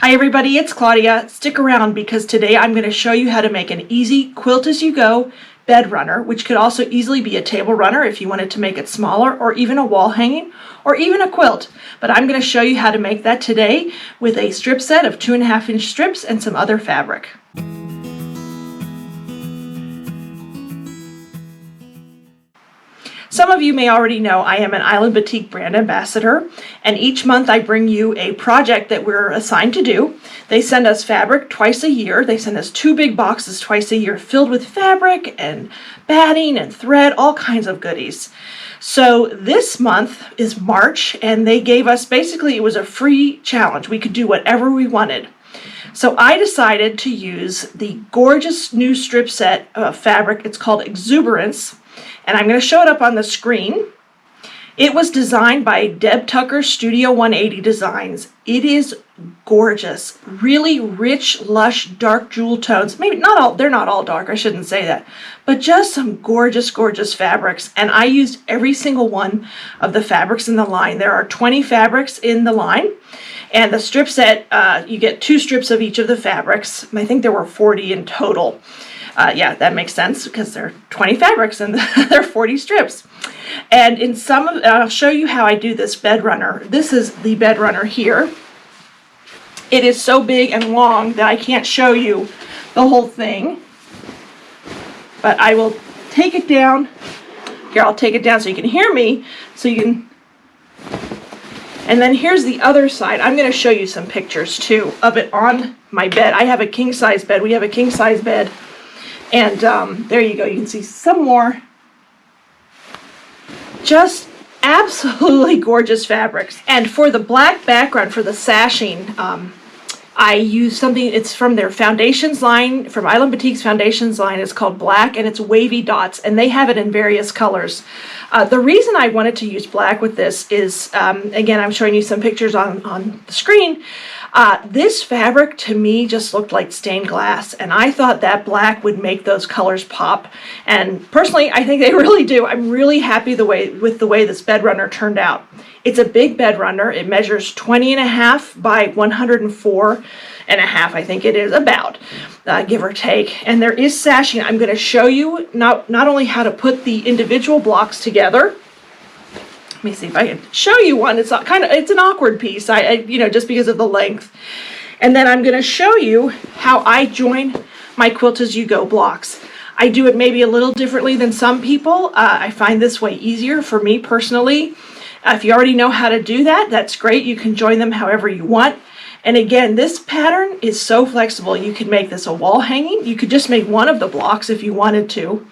Hi everybody, it's Claudia. Stick around because today I'm going to show you how to make an easy quilt-as-you-go bed runner, which could also easily be a table runner if you wanted to make it smaller, or even a wall hanging, or even a quilt. But I'm going to show you how to make that today with a strip set of 2.5-inch strips and some other fabric. Some of you may already know I am an Island Batik brand ambassador, and each month I bring you a project that we're assigned to do. They send us fabric twice a year. They send us 2 big boxes twice a year filled with fabric and batting and thread, all kinds of goodies. So this month is March, and they gave us, basically it was a free challenge. We could do whatever we wanted. So I decided to use the gorgeous new strip set of fabric. It's called Exuberance. And I'm going to show it up on the screen. It was designed by Deb Tucker Studio 180 Designs. It is gorgeous, really rich, lush, dark jewel tones. Maybe not all, they're not all dark, I shouldn't say that, but just some gorgeous, gorgeous fabrics. And I used every single one of the fabrics in the line. There are 20 fabrics in the line. And the strip set, you get 2 strips of each of the fabrics. I think there were 40 in total. Yeah, that makes sense because there are 20 fabrics and there are 40 strips. And in some of, I'll show you how I do this bed runner. This is the bed runner here. It is so big and long that I can't show you the whole thing. But I will take it down. Here, I'll take it down so you can hear me, so you can. And then here's the other side. I'm going to show you some pictures too of it on my bed. I have a king size bed. We have a king size bed. And there you go, you can see some more just absolutely gorgeous fabrics. And for the black background, for the sashing, I use something, it's from their foundations line, from Island Batik's foundations line. It's called Black, and it's wavy dots, and they have it in various colors. The reason I wanted to use black with this is, again, I'm showing you some pictures on the screen. This fabric to me just looked like stained glass, and I thought that black would make those colors pop. And personally, I think they really do. I'm really happy with the way this bed runner turned out. It's a big bed runner. It measures 20.5 by 104.5, I think it is, about, give or take. And there is sashing. I'm going to show you not only how to put the individual blocks together. Let me see if I can show you one. It's an awkward piece, just because of the length. And then I'm going to show you how I join my quilt-as-you-go blocks. I do it maybe a little differently than some people. I find this way easier for me personally. If you already know how to do that, that's great. You can join them however you want. And again, this pattern is so flexible. You could make this a wall hanging. You could just make one of the blocks if you wanted to.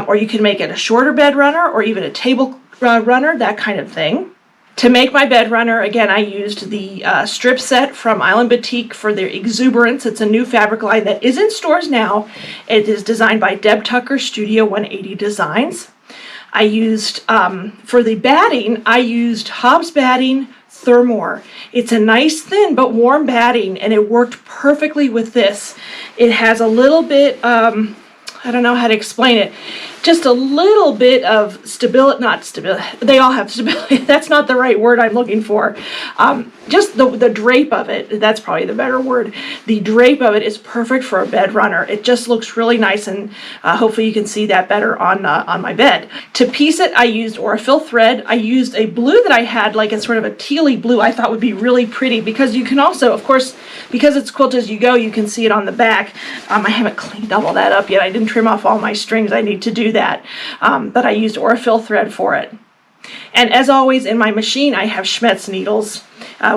Or you can make it a shorter bed runner, or even a table runner, that kind of thing. To make my bed runner, again, I used the strip set from Island Batik for their Exuberance. It's a new fabric line that is in stores now. It is designed by Deb Tucker Studio 180 Designs. I used, for the batting, I used Hobbs Batting Thermore. It's a nice thin but warm batting, and it worked perfectly with this. It has a little bit, I don't know how to explain it, just a little bit of stability, not stability, they all have stability, that's not the right word I'm looking for. Just the drape of it, that's probably the better word. The drape of it is perfect for a bed runner. It just looks really nice, and hopefully you can see that better on my bed. To piece it, I used Aurifil thread. I used a blue that I had, like a sort of a tealy blue, I thought would be really pretty, because you can also, of course, because it's quilt-as-you-go, you can see it on the back. I haven't cleaned all that up yet. I didn't trim off all my strings. I need to do that. But I used Aurifil thread for it. And as always, in my machine, I have Schmetz needles,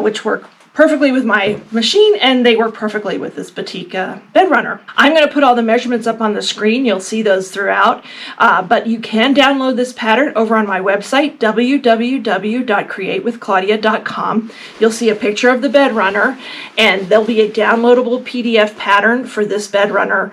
which work perfectly with my machine, and they work perfectly with this Batik bed runner. I'm going to put all the measurements up on the screen. You'll see those throughout, but you can download this pattern over on my website, www.createwithclaudia.com. You'll see a picture of the bed runner, and there'll be a downloadable PDF pattern for this bed runner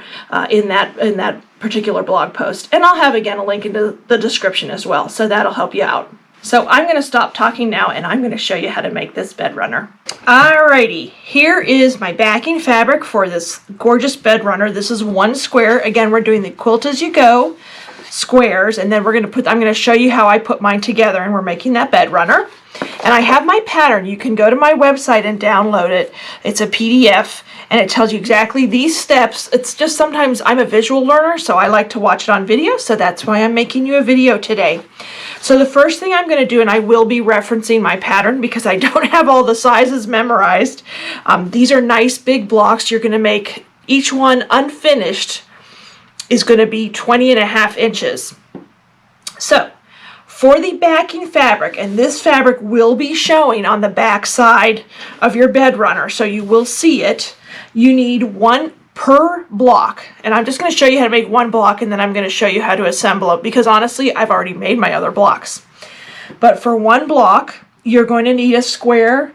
in that particular blog post. And I'll have, again, a link into the description as well, so that'll help you out. So I'm going to stop talking now, and I'm going to show you how to make this bed runner. Alrighty, here is my backing fabric for this gorgeous bed runner. This is 1 square. Again, we're doing the quilt-as-you-go squares, and then I'm going to show you how I put mine together, and we're making that bed runner. And I have my pattern. You can go to my website and download it. It's a PDF, and it tells you exactly these steps. It's just sometimes I'm a visual learner, so I like to watch it on video, so that's why I'm making you a video today. So the first thing I'm going to do, and I will be referencing my pattern because I don't have all the sizes memorized. These are nice big blocks. You're going to make each one unfinished is going to be 20.5 inches. So for the backing fabric, and this fabric will be showing on the back side of your bed runner, so you will see it, you need one per block. And I'm just going to show you how to make one block, and then I'm going to show you how to assemble it, because honestly, I've already made my other blocks. But for one block, you're going to need a square,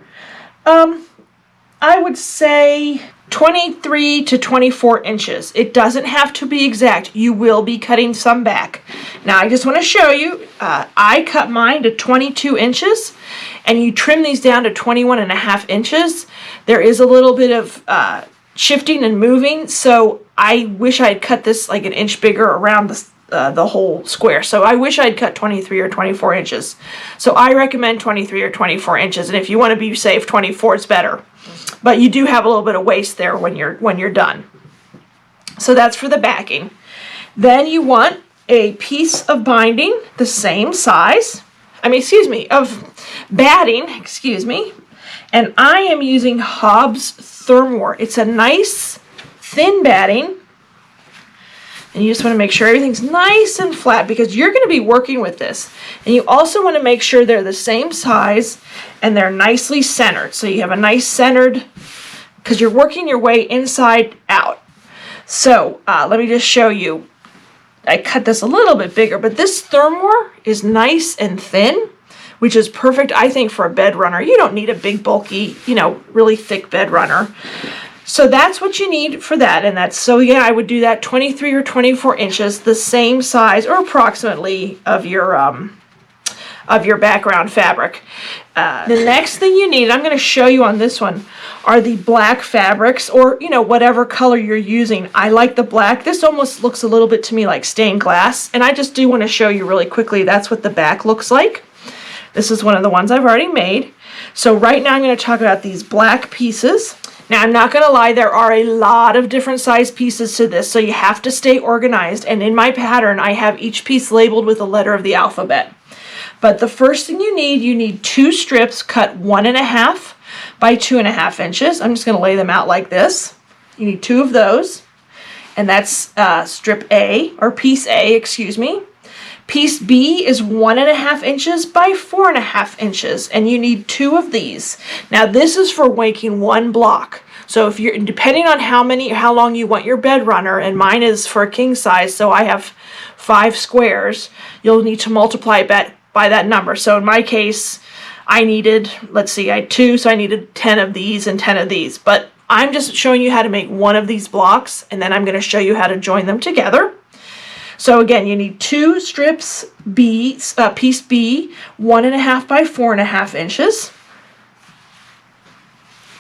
I would say 23 to 24 inches. It doesn't have to be exact. You will be cutting some back. Now I just want to show you, I cut mine to 22 inches, and you trim these down to 21.5 inches. There is a little bit of shifting and moving, so I wish I'd cut this like an inch bigger around the whole square. So I wish I'd cut 23 or 24 inches. So I recommend 23 or 24 inches, and if you want to be safe, 24 is better. But you do have a little bit of waste there when you're done. So that's for the backing. Then you want a piece of binding the same size, of batting, and I am using Hobbs Thermware. It's a nice thin batting, and you just want to make sure everything's nice and flat because you're going to be working with this. And you also want to make sure they're the same size and they're nicely centered. So you have a nice centered, because you're working your way inside out. So let me just show you. I cut this a little bit bigger, but this Thermware is nice and thin, which is perfect, I think, for a bed runner. You don't need a big, bulky, really thick bed runner. So that's what you need for that, and so yeah, I would do that 23 or 24 inches, the same size or approximately of your background fabric. The next thing you need, I'm going to show you on this one, are the black fabrics, or whatever color you're using. I like the black. This almost looks a little bit to me like stained glass, and I just do want to show you really quickly. That's what the back looks like. This is one of the ones I've already made. So right now I'm going to talk about these black pieces. Now, I'm not going to lie, there are a lot of different size pieces to this, so you have to stay organized. And in my pattern, I have each piece labeled with a letter of the alphabet. But the first thing you need 2 strips cut 1.5 by 2.5 inches. I'm just going to lay them out like this. You need 2 of those, and that's strip A, or piece A, Piece B is 1.5 inches by 4.5 inches, and you need 2 of these. Now this is for making one block. So if you're, depending on how long you want your bed runner, and mine is for a king size, so I have 5 squares, you'll need to multiply by that number. So in my case, I needed, let's see, I had 2, so I needed 10 of these and 10 of these. But I'm just showing you how to make one of these blocks, and then I'm going to show you how to join them together. So again, you need 2 strips B, piece B, 1.5 by 4.5 inches.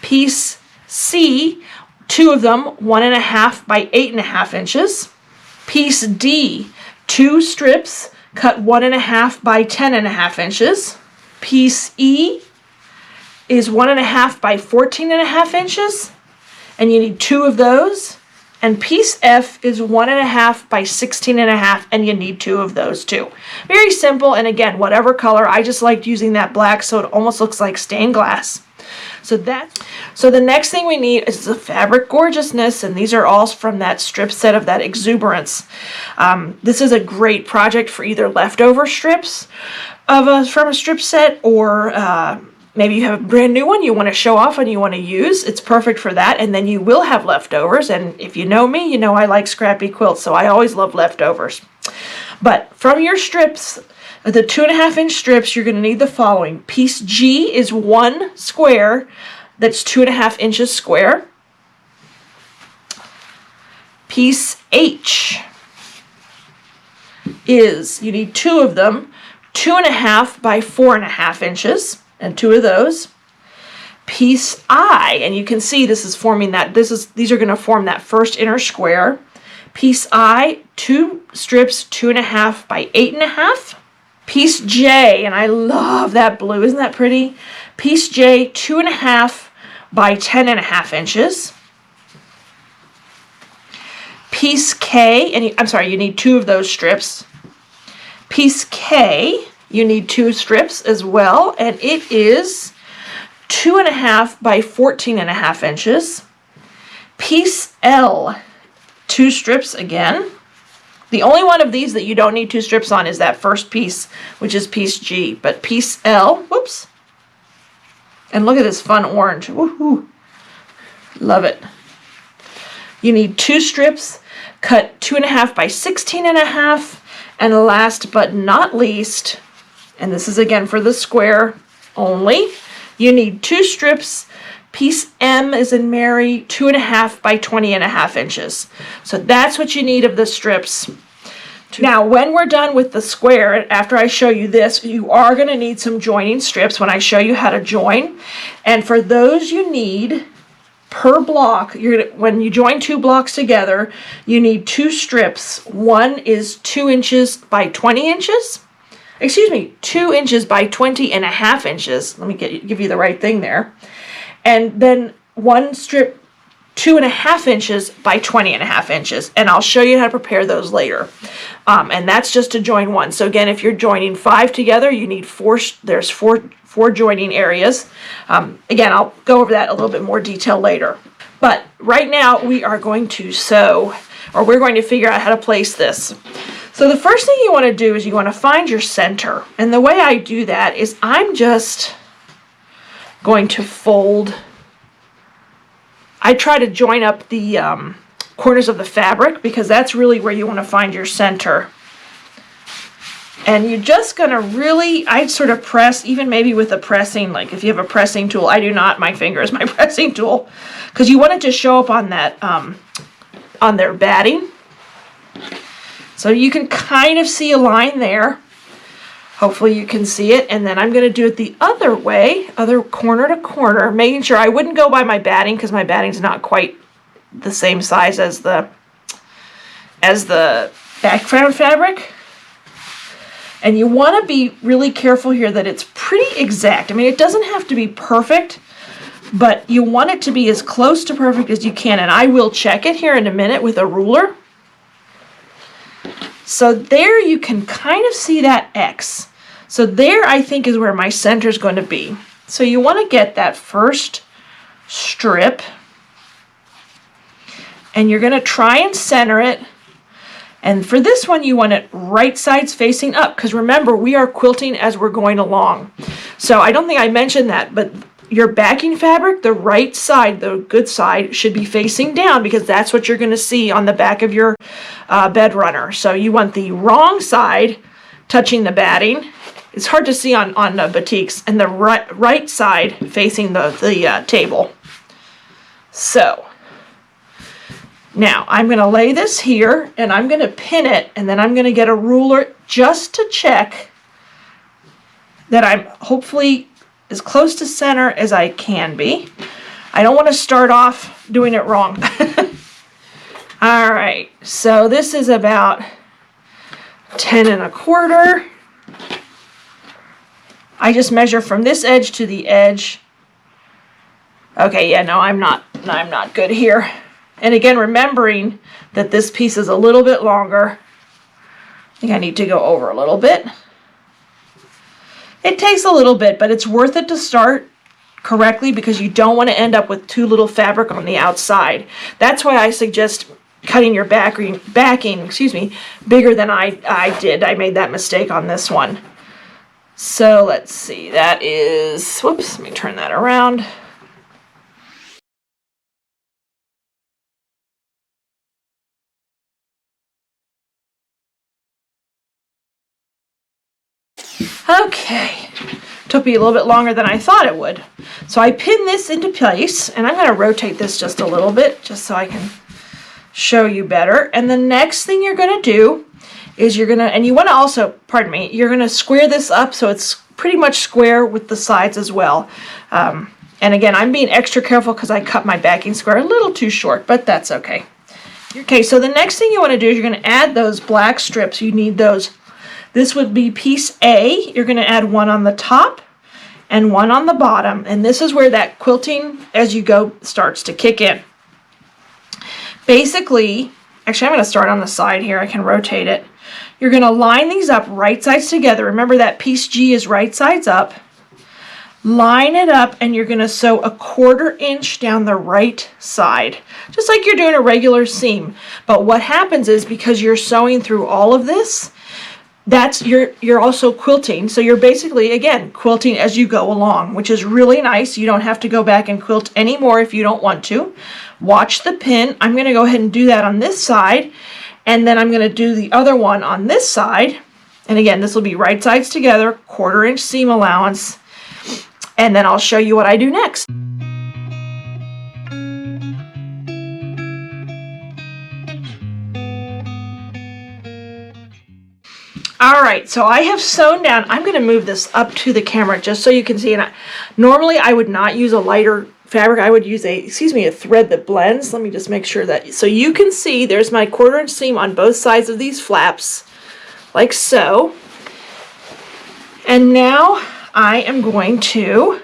Piece C, 2 of them, 1.5 by 8.5 inches. Piece D, 2 strips, cut 1.5 by 10.5 inches. Piece E is 1.5 by 14.5 inches, and you need 2 of those. And piece F is 1.5 by 16.5, and you need 2 of those too. Very simple, and again, whatever color. I just liked using that black, so it almost looks like stained glass. So the next thing we need is the fabric gorgeousness, and these are all from that strip set of that exuberance. This is a great project for either leftover strips from a strip set, or maybe you have a brand new one you want to show off and you want to use. It's perfect for that, and then you will have leftovers. And if you know me, you know I like scrappy quilts, so I always love leftovers. But from your strips, the 2.5 inch strips, you're going to need the following. Piece G is 1 square that's 2.5 inches square. Piece H is, you need 2 of them, 2.5 by 4.5 inches, and 2 of those. Piece I, and you can see this is forming that, these are going to form that first inner square. Piece I, 2 strips, 2.5 by 8.5. Piece J, and I love that blue. Isn't that pretty? Piece J, 2.5 by 10.5 inches. Piece K, and I'm sorry, you need 2 of those strips. Piece K, you need 2 strips as well, and it is 2.5 by 14.5 inches. Piece L, 2 strips again. The only one of these that you don't need 2 strips on is that first piece, which is piece G. But piece L, whoops. And look at this fun orange. Woohoo! Love it. You need 2 strips, cut 2.5 by 16.5. And last but not least, and this is again for the square only, you need 2 strips. Piece M is in Mary, 2.5 by 20.5 inches. So that's what you need of the strips. Now, when we're done with the square, after I show you this, you are going to need some joining strips when I show you how to join. And for those you need, per block, when you join 2 blocks together, you need 2 strips. One is 2 inches by 20 inches. Excuse me, 2 inches by 20.5 inches. Let me give you the right thing there. And then 1 strip 2.5 inches by 20.5 inches, and I'll show you how to prepare those later. And that's just to join 1. So again, if you're joining 5 together, you need 4. There's four joining areas. Again, I'll go over that a little bit more detail later. But right now we are going to sew, or we're going to figure out how to place this. So the first thing you want to do is you want to find your center, and the way I do that is I'm just going to fold. I try to join up the corners of the fabric because that's really where you want to find your center. And you're just going to really, I sort of press, even maybe with a pressing, like if you have a pressing tool. I do not, my finger is my pressing tool, because you want it to show up on that, on their batting. So you can kind of see a line there. Hopefully you can see it, and then I'm going to do it the other way, other corner to corner, making sure I wouldn't go by my batting because my batting's not quite the same size as the background fabric. And you want to be really careful here that it's pretty exact. I mean, it doesn't have to be perfect, but you want it to be as close to perfect as you can, and I will check it here in a minute with a ruler. So there you can kind of see that X. So there I think is where my center is going to be. So you want to get that first strip, and you're going to try and center it. And for this one you want it right sides facing up, because remember we are quilting as we're going along. So I don't think I mentioned that, but your backing fabric, the right side, the good side, should be facing down because that's what you're going to see on the back of your bed runner. So you want the wrong side touching the batting. It's hard to see on batiks, and the right side facing the table. So now I'm going to lay this here, and I'm going to pin it, and then I'm going to get a ruler just to check that I'm hopefully as close to center as I can be. I don't want to start off doing it wrong. All right, so this is about 10 1/4. I just measure from this edge to the edge. Okay, yeah, no, I'm not good here. And again, remembering that this piece is a little bit longer. I think I need to go over a little bit. It takes a little bit, but it's worth it to start correctly because you don't want to end up with too little fabric on the outside. That's why I suggest cutting your backing, bigger than I did. I made that mistake on this one. So let's see, that is, whoops, let me turn that around. Okay, took me a little bit longer than I thought it would. So I pin this into place, and I'm going to rotate this just a little bit just so I can show you better. And the next thing you're going to do is you're going to, and you want to also, pardon me, you're going to square this up so it's pretty much square with the sides as well. And again, I'm being extra careful because I cut my backing square a little too short, but that's okay. Okay, so the next thing you want to do is you're going to add those black strips. You need those This would be piece A. You're going to add one on the top and one on the bottom, and this is where that quilting as you go starts to kick in. Basically, actually I'm going to start on the side here. I can rotate it. You're going to line these up right sides together. Remember that piece G is right sides up. Line it up, and you're going to sew a 1/4 inch down the right side, just like you're doing a regular seam. But what happens is, because you're sewing through all of this, you're also quilting. So you're basically, again, quilting as you go along, which is really nice. You don't have to go back and quilt anymore if you don't want to. Watch the pin. I'm going to go ahead and do that on this side, and then I'm going to do the other one on this side. And again, this will be right sides together, 1/4 inch seam allowance. And then I'll show you what I do next. All right, so I have sewn down. I'm going to move this up to the camera just so you can see. And normally I would not use a lighter fabric. I would use a thread that blends. Let me just make sure that, so you can see there's my 1/4 inch seam on both sides of these flaps, like so. And now I am going to,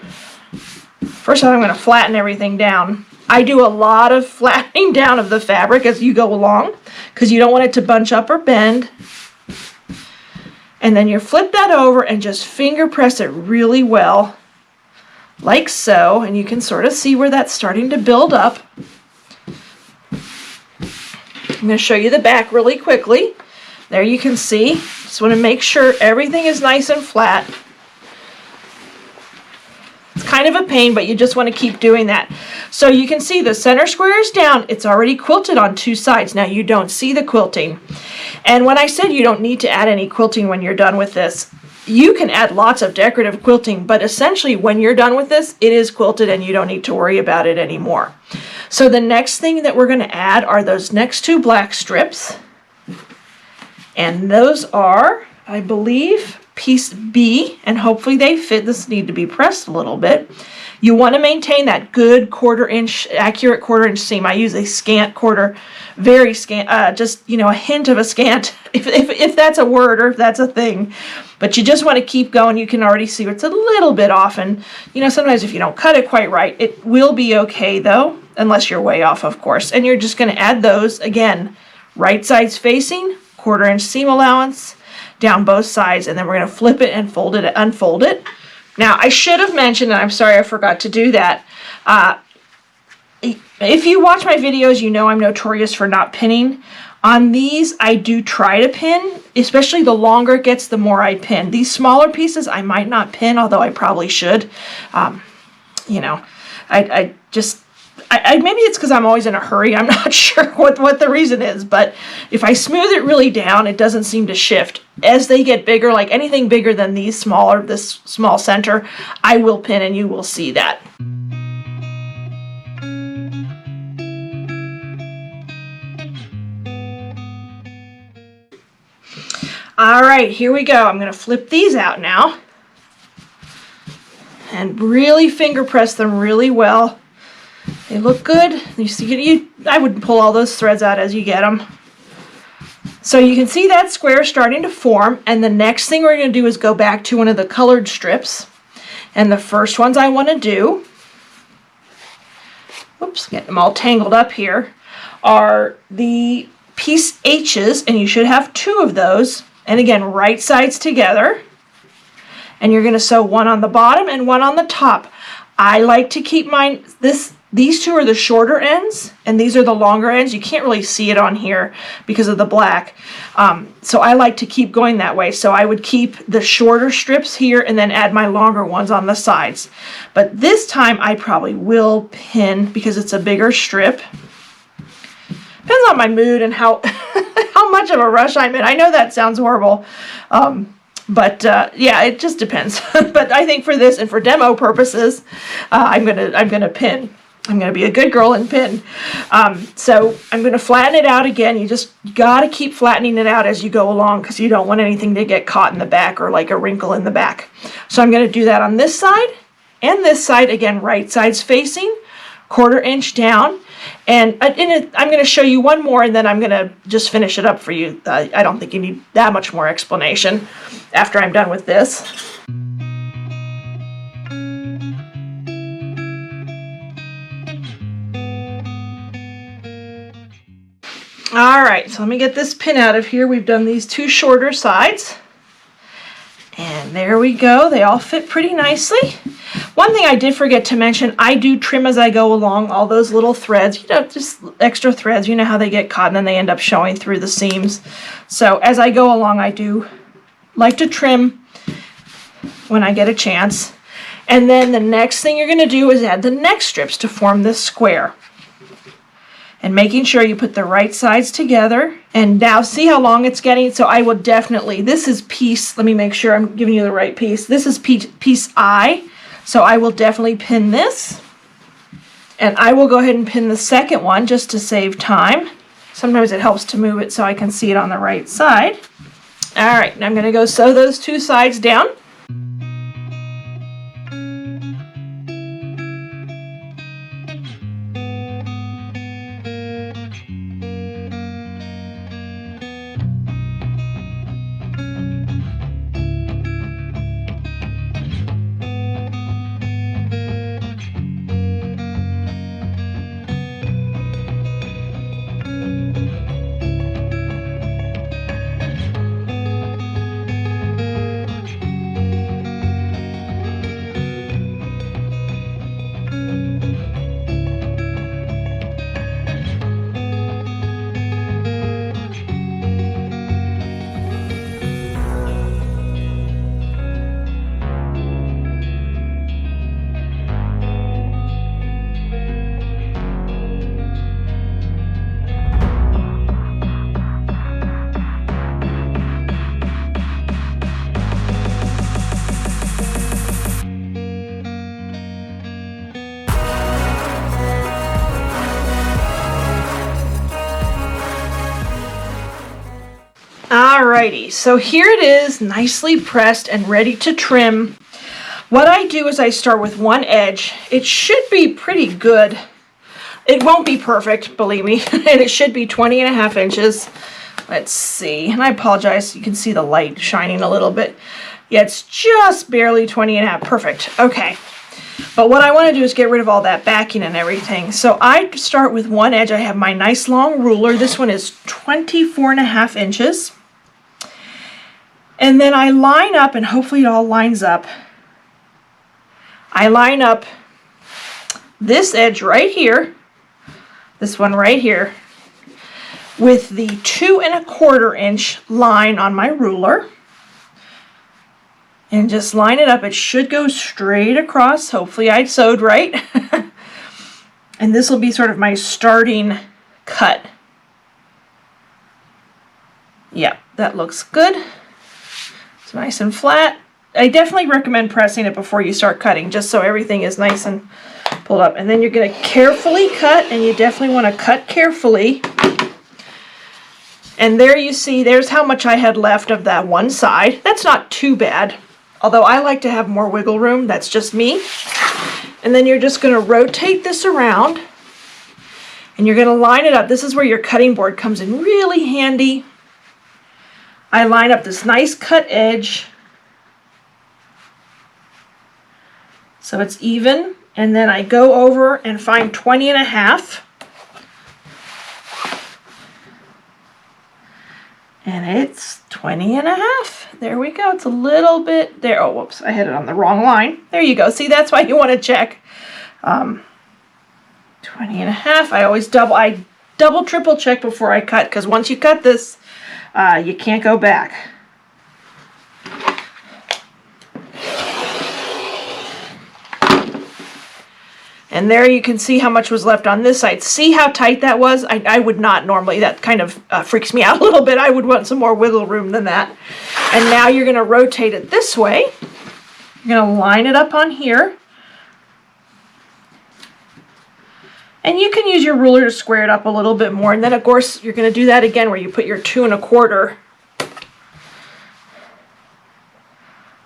first of all, I'm going to flatten everything down. I do a lot of flattening down of the fabric as you go along because you don't want it to bunch up or bend. And then you flip that over and just finger press it really well, like so. And you can sort of see where that's starting to build up. I'm going to show you the back really quickly. There you can see. Just want to make sure everything is nice and flat. It's kind of a pain, but you just want to keep doing that. So you can see the center square is down. It's already quilted on 2 sides. Now you don't see the quilting. And when I said you don't need to add any quilting when you're done with this, you can add lots of decorative quilting, but essentially when you're done with this, it is quilted and you don't need to worry about it anymore. So the next thing that we're going to add are those next 2 black strips. And those are, I believe, piece B, and hopefully they fit. This need to be pressed a little bit. You want to maintain that good 1/4 inch, accurate 1/4 inch seam. I use a scant quarter, very scant, just, you know, a hint of a scant, if that's a word or if that's a thing. But you just want to keep going. You can already see it's a little bit off, and, you know, sometimes if you don't cut it quite right, it will be okay though, unless you're way off, of course. And you're just going to add those, again, right sides facing, 1/4 inch seam allowance, down both sides, and then we're going to flip it and fold it, unfold it. Now, I should have mentioned, and I'm sorry I forgot to do that, if you watch my videos, you know I'm notorious for not pinning. On these, I do try to pin, especially the longer it gets, the more I pin. These smaller pieces, I might not pin, although I probably should. You know, I maybe it's because I'm always in a hurry. I'm not sure what the reason is, but if I smooth it really down, it doesn't seem to shift. As they get bigger, like anything bigger than these smaller, this small center, I will pin, and you will see that. All right, here we go. I'm going to flip these out now and really finger press them really well. They look good. You see, I would pull all those threads out as you get them. So you can see that square starting to form, and the next thing we're going to do is go back to one of the colored strips. And the first ones I want to do, whoops, get them all tangled up here, are the piece H's, and you should have 2 of those. And again, right sides together. And you're going to sew one on the bottom and one on the top. I like to keep mine, these 2 are the shorter ends, and these are the longer ends. You can't really see it on here because of the black. So I like to keep going that way. So I would keep the shorter strips here and then add my longer ones on the sides. But this time I probably will pin because it's a bigger strip. Depends on my mood and how how much of a rush I'm in. I know that sounds horrible. But yeah, it just depends. But I think for this and for demo purposes, I'm gonna pin. I'm gonna be a good girl and pin. So I'm gonna flatten it out again. You just gotta keep flattening it out as you go along because you don't want anything to get caught in the back or like a wrinkle in the back. So I'm gonna do that on this side and this side again, right sides facing, 1/4 inch down. And I'm going to show you one more, and then I'm going to just finish it up for you. I don't think you need that much more explanation after I'm done with this. All right, so let me get this pin out of here. We've done these two shorter sides. And there we go. They all fit pretty nicely. One thing I did forget to mention, I do trim as I go along all those little threads, you know, just extra threads. You know how they get caught and then they end up showing through the seams. So as I go along, I do like to trim when I get a chance. And then the next thing you're going to do is add the neck strips to form this square. And making sure you put the right sides together. And now see how long it's getting? So I will definitely, this is piece, let me make sure I'm giving you the right piece. This is piece I. So I will definitely pin this. And I will go ahead and pin the second one just to save time. Sometimes it helps to move it so I can see it on the right side. All right, now I'm going to go sew those two sides down. Alrighty, so here it is, nicely pressed and ready to trim. What I do is I start with one edge. It should be pretty good. It won't be perfect, believe me, and it should be 20.5 inches. Let's see, and I apologize, you can see the light shining a little bit. Yeah, it's just barely 20.5, perfect, okay. But what I want to do is get rid of all that backing and everything. So I start with one edge. I have my nice long ruler. This one is 24.5 inches. And then I line up, and hopefully it all lines up. I line up this edge right here, this one right here, with the 2¼ inch line on my ruler. And just line it up. It should go straight across. Hopefully I sewed right. And this will be sort of my starting cut. Yeah, that looks good. It's nice and flat. I definitely recommend pressing it before you start cutting, just so everything is nice and pulled up. And then you're going to carefully cut, and you definitely want to cut carefully. And there you see, there's how much I had left of that one side. That's not too bad. Although I like to have more wiggle room, that's just me. And then you're just going to rotate this around, and you're going to line it up. This is where your cutting board comes in really handy. I line up this nice cut edge so it's even, and then I go over and find 20.5. And it's 20.5. There we go. It's a little bit there. Oh, whoops. I had it on the wrong line. There you go. See, that's why you want to check. 20.5. I always double, triple check before I cut, because once you cut this, you can't go back. And there you can see how much was left on this side. See how tight that was? I would not normally. That kind of freaks me out a little bit. I would want some more wiggle room than that. And now you're going to rotate it this way. You're going to line it up on here. And you can use your ruler to square it up a little bit more. And then, of course, you're going to do that again where you put your 2¼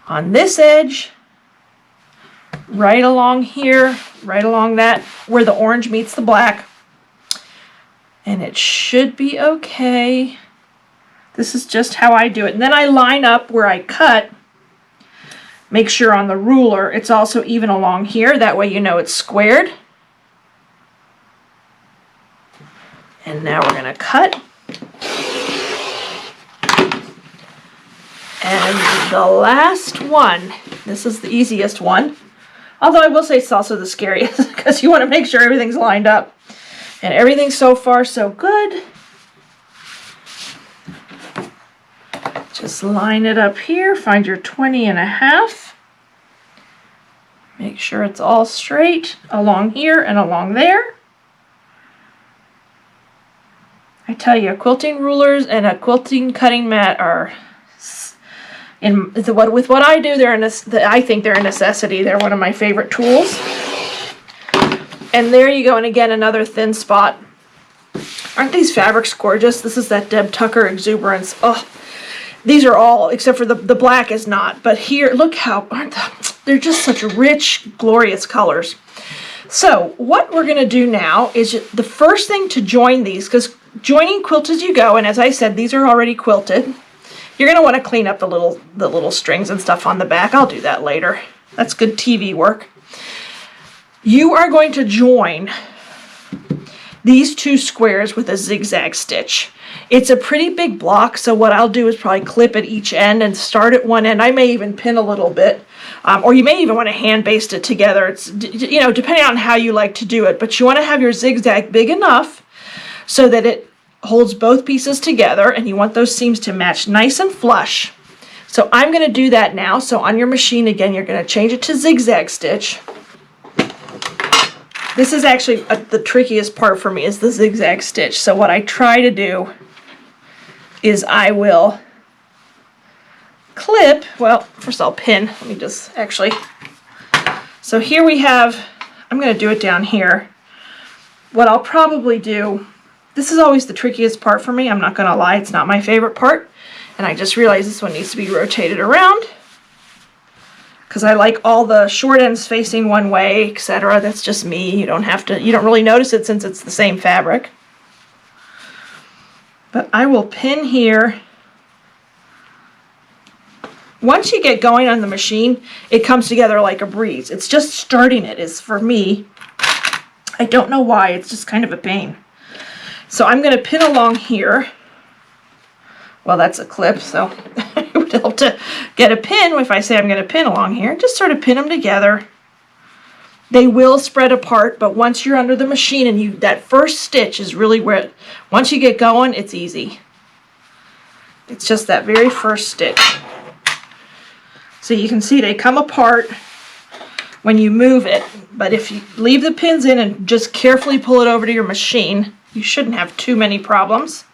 on this edge. Right along here, right along that, where the orange meets the black. And it should be okay. This is just how I do it. And then I line up where I cut. Make sure on the ruler it's also even along here. That way you know it's squared. And now we're going to cut. And the last one, this is the easiest one. Although I will say it's also the scariest because you want to make sure everything's lined up. And everything's so far so good. Just line it up here, find your 20.5. Make sure it's all straight along here and along there. I tell you, quilting rulers and a quilting cutting mat are, with what I do, I think they're a necessity. They're one of my favorite tools. And there you go, and again, another thin spot. Aren't these fabrics gorgeous? This is that Deb Tucker Exuberance. Oh, these are all, except for the black is not. But here, look how, they're just such rich, glorious colors. So what we're going to do now is the first thing to join these, because joining quilt as you go, and as I said, these are already quilted. You're going to want to clean up the little strings and stuff on the back. I'll do that later. That's good TV work. You are going to join these two squares with a zigzag stitch. It's a pretty big block, so what I'll do is probably clip at each end and start at one end. I may even pin a little bit, or you may even want to hand baste it together. It's, you know, depending on how you like to do it, but you want to have your zigzag big enough so that it holds both pieces together, and you want those seams to match nice and flush. So I'm going to do that now. So on your machine, again, you're going to change it to zigzag stitch. This is actually the trickiest part for me, is the zigzag stitch. So what I try to do is I will clip, well, first I'll pin. Let me just actually, so here we have, I'm going to do it down here. What I'll probably do, this is always the trickiest part for me. I'm not going to lie, it's not my favorite part. And I just realized this one needs to be rotated around because I like all the short ends facing one way, etc. That's just me. You don't have to, you don't really notice it since it's the same fabric. But I will pin here. Once you get going on the machine, it comes together like a breeze. It's just starting it is, for me, I don't know why, it's just kind of a pain. So I'm going to pin along here. Well, that's a clip, so it would help to get a pin if I say I'm going to pin along here. Just sort of pin them together. They will spread apart, but once you're under the machine and that first stitch is really where, once you get going, it's easy. It's just that very first stitch. So you can see they come apart when you move it, but if you leave the pins in and just carefully pull it over to your machine, you shouldn't have too many problems.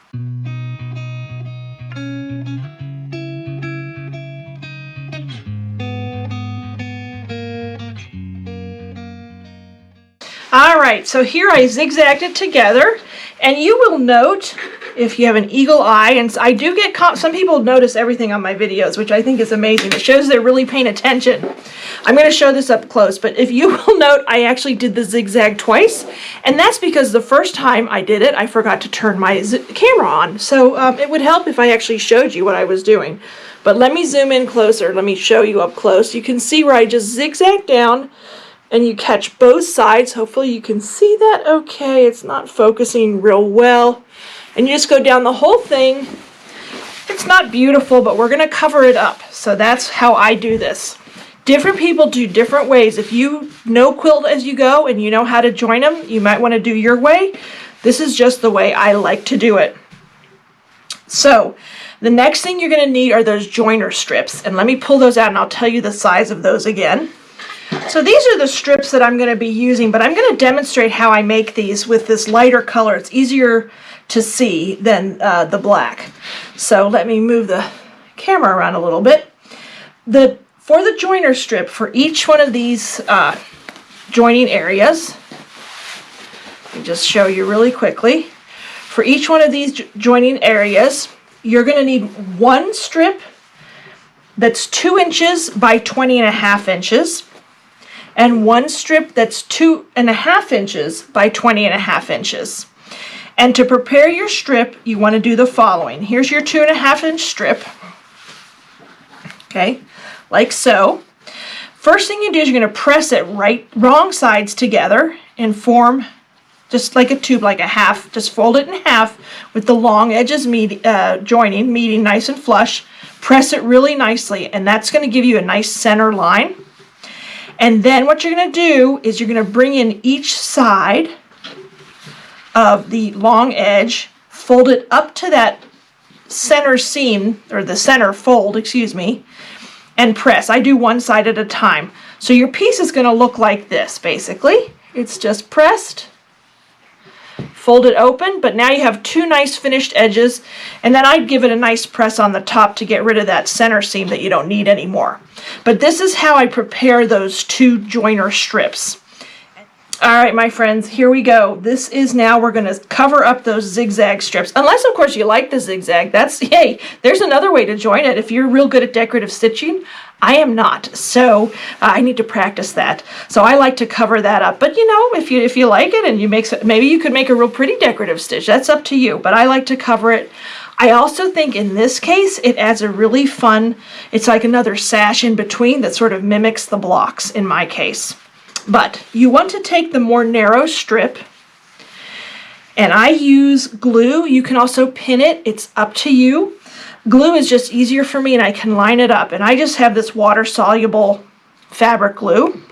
Alright, so here I zigzagged it together, and you will note, if you have an eagle eye, and I do get, some people notice everything on my videos, which I think is amazing. It shows they're really paying attention. I'm going to show this up close, but if you will note, I actually did the zigzag twice, and that's because the first time I did it, I forgot to turn my camera on. So it would help if I actually showed you what I was doing. But let me zoom in closer. Let me show you up close. You can see where I just zigzag down, and you catch both sides. Hopefully you can see that okay. It's not focusing real well. And you just go down the whole thing. It's not beautiful, but we're going to cover it up. So that's how I do this. Different people do different ways. If you know quilt as you go and you know how to join them, you might want to do your way. This is just the way I like to do it. So the next thing you're going to need are those joiner strips. And let me pull those out and I'll tell you the size of those again. So these are the strips that I'm going to be using, but I'm going to demonstrate how I make these with this lighter color. It's easier to see than the black. So let me move the camera around a little bit. For the joiner strip, for each one of these joining areas, let me just show you really quickly. For each one of these joining areas, you're going to need one strip that's 2 inches by 20.5 inches. And one strip that's 2.5 inches by 20.5 inches. And to prepare your strip, you want to do the following. Here's your 2.5 inch strip. Okay, like so. First thing you do is you're going to press it wrong sides together and form just like a tube, like a half. Just fold it in half with the long edges joining, meeting nice and flush. Press it really nicely, and that's going to give you a nice center line. And then what you're going to do is you're going to bring in each side of the long edge, fold it up to that center seam, or the center fold, excuse me, and press. I do one side at a time. So your piece is going to look like this, basically. It's just pressed, fold it open, but now you have two nice finished edges, and then I'd give it a nice press on the top to get rid of that center seam that you don't need anymore. But this is how I prepare those two joiner strips. All right, my friends, here we go. This is now, we're going to cover up those zigzag strips. Unless, of course, you like the zigzag. That's, hey, there's another way to join it. If you're real good at decorative stitching, I am not. So I need to practice that. So I like to cover that up. But, you know, if you like it and you maybe you could make a real pretty decorative stitch. That's up to you. But I like to cover it. I also think in this case, it adds a really fun, it's like another sash in between that sort of mimics the blocks in my case. But you want to take the more narrow strip, and I use glue. You can also pin it. It's up to you. Glue is just easier for me, and I can line it up. And I just have this water-soluble fabric glue.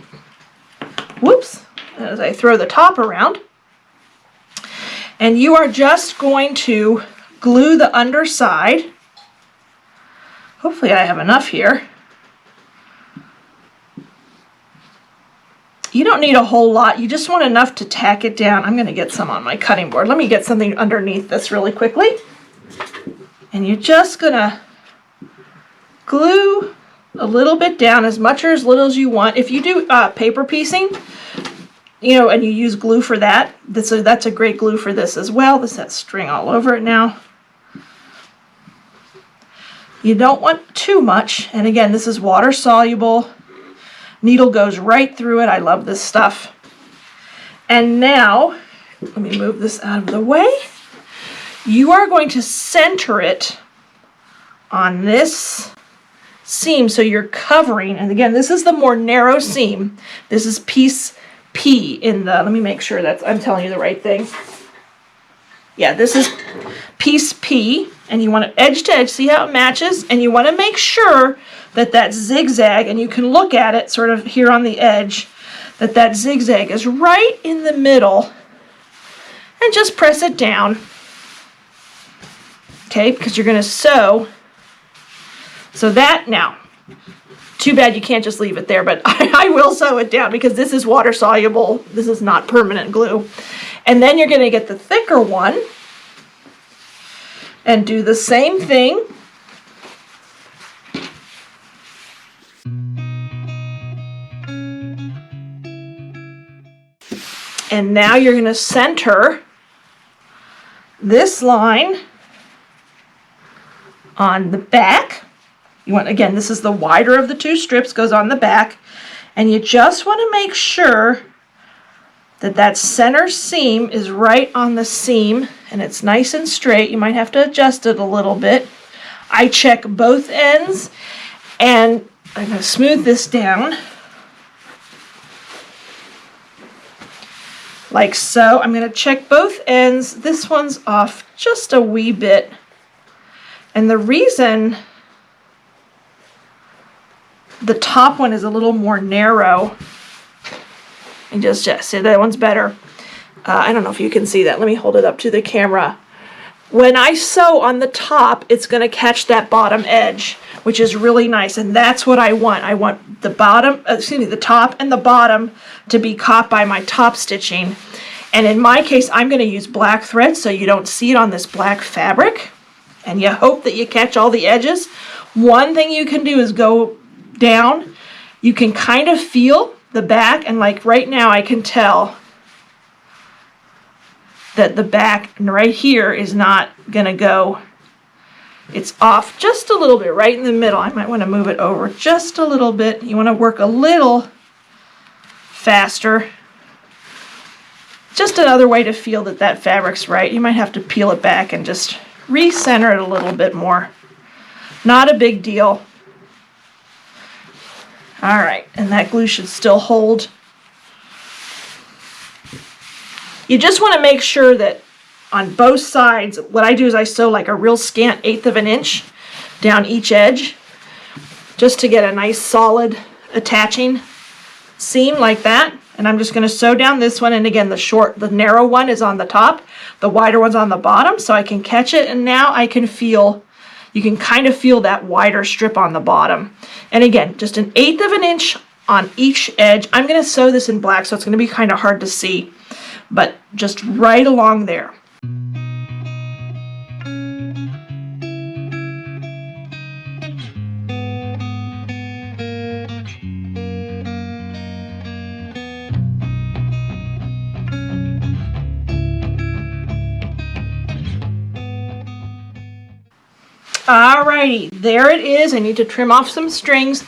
Whoops, as I throw the top around. And you are just going to glue the underside. Hopefully I have enough here. You don't need a whole lot. You just want enough to tack it down. I'm going to get some on my cutting board. Let me get something underneath this really quickly. And you're just going to glue a little bit down, as much or as little as you want. If you do paper piecing, you know, and you use glue for that, that's a great glue for this as well. This has string all over it now. You don't want too much. And again, this is water soluble. Needle goes right through it. I love this stuff. And now, let me move this out of the way. You are going to center it on this seam, so you're covering, and again, this is the more narrow seam. This is piece P in the, let me make sure that I'm telling you the right thing. Yeah, this is piece P, and you want it edge to edge, see how it matches, and you want to make sure that that zigzag, and you can look at it sort of here on the edge, that that zigzag is right in the middle, and just press it down. Okay, because you're going to sew. So that, now, too bad you can't just leave it there, but I will sew it down because this is water soluble. This is not permanent glue. And then you're going to get the thicker one and do the same thing. And now you're going to center this line on the back. You want, again, this is the wider of the two strips, goes on the back, and you just want to make sure that that center seam is right on the seam and it's nice and straight. You might have to adjust it a little bit. I check both ends, and I'm going to smooth this down like so. I'm going to check both ends. This one's off just a wee bit. And the reason the top one is a little more narrow, and just see, that one's better. I don't know if you can see that. Let me hold it up to the camera. When I sew on the top, it's going to catch that bottom edge, which is really nice, and that's what I want. I want the bottom, the top and the bottom to be caught by my top stitching. And in my case, I'm going to use black thread so you don't see it on this black fabric. And you hope that you catch all the edges. One thing you can do is go down. You can kind of feel the back, and like right now I can tell that the back right here is not gonna go. It's off just a little bit right in the middle. I might want to move it over just a little bit. You want to work a little faster just another way to feel that that fabric's right. You might have to peel it back and just recenter it a little bit more. Not a big deal. All right, and that glue should still hold. You just want to make sure that on both sides, what I do is I sew like a real scant 1/8 of an inch down each edge, just to get a nice solid attaching seam like that. And I'm just going to sew down this one, and again the narrow one is on the top, the wider one's on the bottom, so I can catch it, and now I can feel, you can kind of feel that wider strip on the bottom. And again, just an 1/8 of an inch on each edge. I'm going to sew this in black, so it's going to be kind of hard to see, but just right along there. Alrighty, there it is. I need to trim off some strings.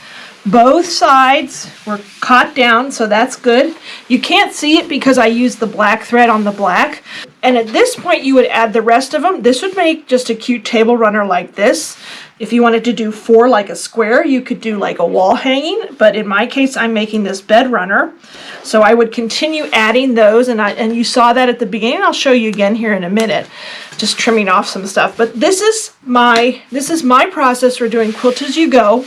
Both sides were caught down, so that's good. You can't see it because I used the black thread on the black. And at this point you would add the rest of them. This would make just a cute table runner like this. If you wanted to do 4 like a square, you could do like a wall hanging, but in my case I'm making this bed runner. So I would continue adding those, and you saw that at the beginning. I'll show you again here in a minute, just trimming off some stuff. But this is my process for doing Quilt As You Go.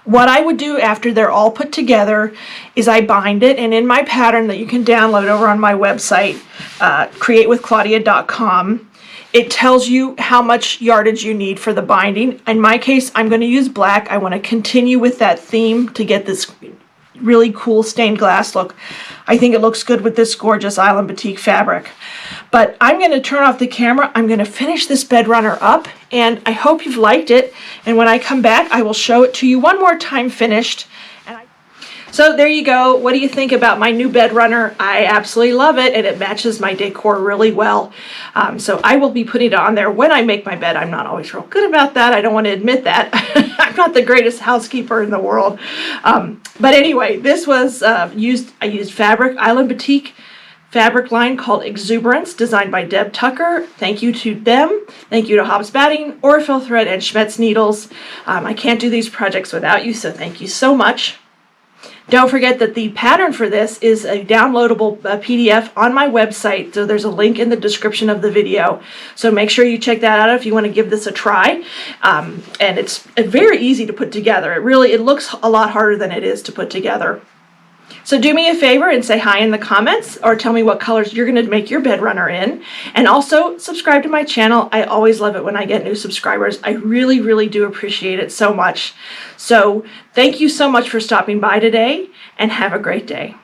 What I would do after they're all put together is I bind it, and in my pattern that you can download over on my website, createwithclaudia.com, it tells you how much yardage you need for the binding. In my case, I'm going to use black. I want to continue with that theme to get this really cool stained glass look. I think it looks good with this gorgeous Island Batik fabric. But I'm going to turn off the camera. I'm going to finish this bed runner up, and I hope you've liked it. And when I come back, I will show it to you one more time finished. So there you go. What do you think about my new bed runner? I absolutely love it, and it matches my decor really well. So I will be putting it on there when I make my bed. I'm not always real good about that. I don't want to admit that. I'm not the greatest housekeeper in the world. But anyway, this was I used fabric, Island Batik fabric line called Exuberance, designed by Deb Tucker. Thank you to them. Thank you to Hobbs Batting, Aurifil thread, and Schmetz needles. I can't do these projects without you, so thank you so much. Don't forget that the pattern for this is a downloadable PDF on my website, so there's a link in the description of the video. So make sure you check that out if you want to give this a try. And it's very easy to put together. It looks a lot harder than it is to put together. So do me a favor and say hi in the comments, or tell me what colors you're going to make your bed runner in. And also subscribe to my channel. I always love it when I get new subscribers. I really, really do appreciate it so much. So thank you so much for stopping by today, and have a great day.